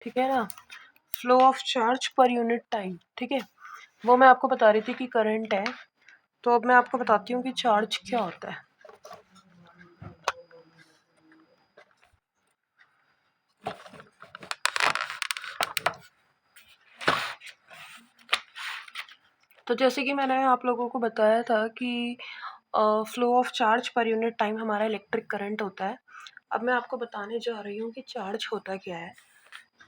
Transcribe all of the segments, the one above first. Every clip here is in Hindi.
ठीक है ना, flow of charge per unit time, ठीक है, वो मैं आपको बता रही थी कि करंट है। तो अब मैं आपको बताती हूँ कि चार्ज क्या होता है। तो जैसे कि मैंने आप लोगों को बताया था कि flow of charge per unit time हमारा इलेक्ट्रिक करंट होता है। अब मैं आपको बताने जा रही हूँ कि चार्ज होता क्या है।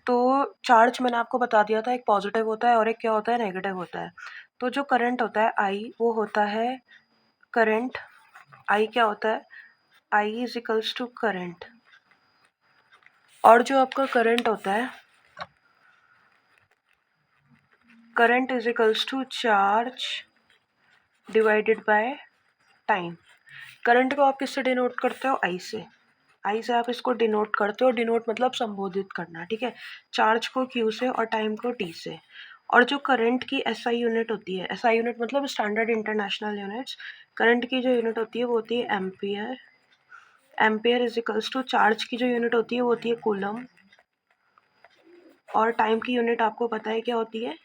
तो चार्ज मैंने आपको बता दिया था, एक पॉजिटिव होता है और एक क्या होता है, नेगेटिव होता है। तो जो करंट होता है आई, वो होता है करंट। आई क्या होता है, I is equals to current. और जो आपका करंट होता है, current is equals to charge divided by time. Current को आप किससे डिनोट करते हो, आई से। आई से आप इसको डिनोट करते हो, डिनोट मतलब संबोधित करना, ठीक है। चार्ज को क्यू से और टाइम को टी से। और जो करंट की एसआई यूनिट होती है, एसआई यूनिट मतलब स्टैंडर्ड इंटरनेशनल यूनिट्स, करंट की जो यूनिट होती है वो होती है ampere. Ampere is equals to charge की जो यूनिट होती है वो होती है कूलम। और टाइम की यूनिट आपको पता है क्या होती है,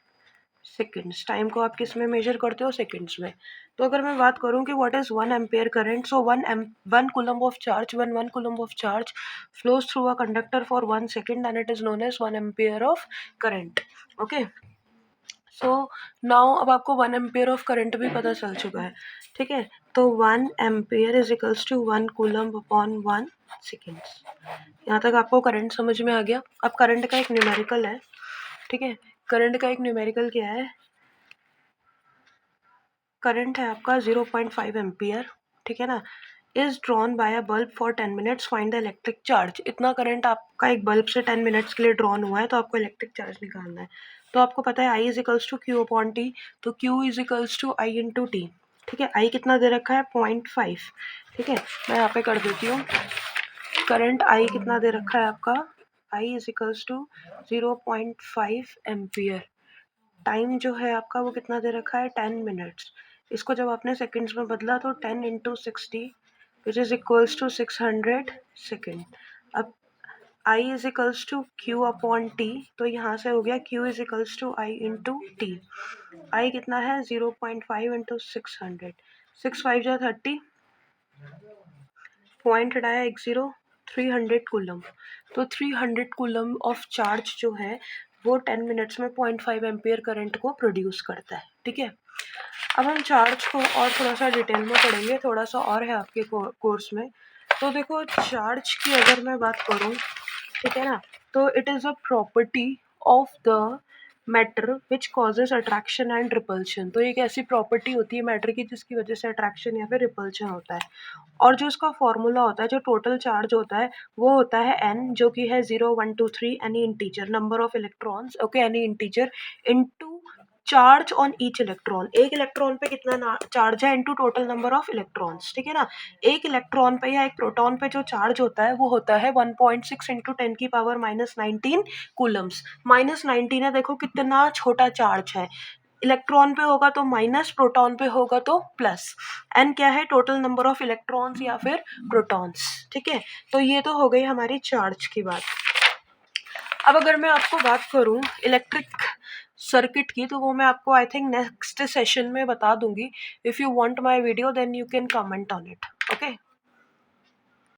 सेकेंड्स। टाइम को आप किस में मेजर करते हो, सेकेंड्स में। तो अगर मैं बात करूं कि what is 1 ampere current, so 1 coulomb of charge, 1 coulomb of charge flows through a conductor for 1 second and it is known as 1 ampere of current. Okay, so now अब आपको 1 एम्पियर ऑफ करंट भी पता चल चुका है, ठीक है। तो 1 ampere is equals to 1 coulomb upon 1 seconds. यहाँ तक आपको करंट समझ में आ गया। अब करंट का एक न्यूमेरिकल है, ठीक है। करंट का एक न्यूमेरिकल क्या है, करंट है आपका 0.5 एम्पियर, ठीक है ना, is drawn by a bulb for 10 minutes, find the electric charge. इतना करंट आपका एक बल्ब से 10 मिनट्स के लिए ड्रॉन हुआ है, तो आपको इलेक्ट्रिक चार्ज निकालना है। तो आपको पता है I is equals to Q upon T, तो Q is equals to I into T, ठीक है। आई कितना दे रखा है, 0.5, ठीक है। मैं यहाँ पे कर देती हूँ, करंट आई कितना दे रखा है आपका, I is equals to 0.5 ampere. Time जो है आपका वो कितना दे रखा है, 10 मिनट्स। इसको जब आपने सेकंड्स में बदला तो 10 into 60 which is equals to 600 second. अब I is equals to Q upon T, तो यहाँ से हो गया Q is equals to I into T. I कितना है, 0.5 इंटू 600, 6 5 जा 30, पॉइंट हटाया 1 0, 300 कूलम। तो 300 कूलम ऑफ चार्ज जो है वो 10 मिनट्स में 0.5 एम्पियर करंट को प्रोड्यूस करता है, ठीक है। अब हम चार्ज को और थोड़ा सा डिटेल में पढ़ेंगे, थोड़ा सा और है आपके कोर्स में। तो देखो, चार्ज की अगर मैं बात करूँ, ठीक है ना, तो it is a property of the matter which causes attraction and repulsion. तो एक ऐसी प्रॉपर्टी होती है मैटर की जिसकी वजह से अट्रैक्शन या फिर रिपल्शन होता है। और जो उसका फॉर्मूला होता है, जो टोटल चार्ज होता है, वो होता है n, जो कि है 0 1 2 3 any integer number of electrons, okay, any integer into charge on each electron. एक इलेक्ट्रॉन पे कितना चार्ज है into total number of electrons, ठीक है ना। एक इलेक्ट्रॉन पे या एक प्रोटॉन पे जो चार्ज होता है वो होता है 1.6 इंटू 10 की पावर -19 कूलम्स। -19 है, देखो कितना छोटा चार्ज है। इलेक्ट्रॉन पे होगा तो माइनस, प्रोटॉन पे होगा तो प्लस। एन क्या है, टोटल नंबर ऑफ इलेक्ट्रॉन्स या फिर प्रोटॉन्स, ठीक है। तो ये तो हो गई हमारी चार्ज की बात। अब अगर मैं आपको बात करूं इलेक्ट्रिक सर्किट की, तो वो मैं आपको आई थिंक नेक्स्ट सेशन में बता दूंगी। If you want my video then you can comment on it, okay.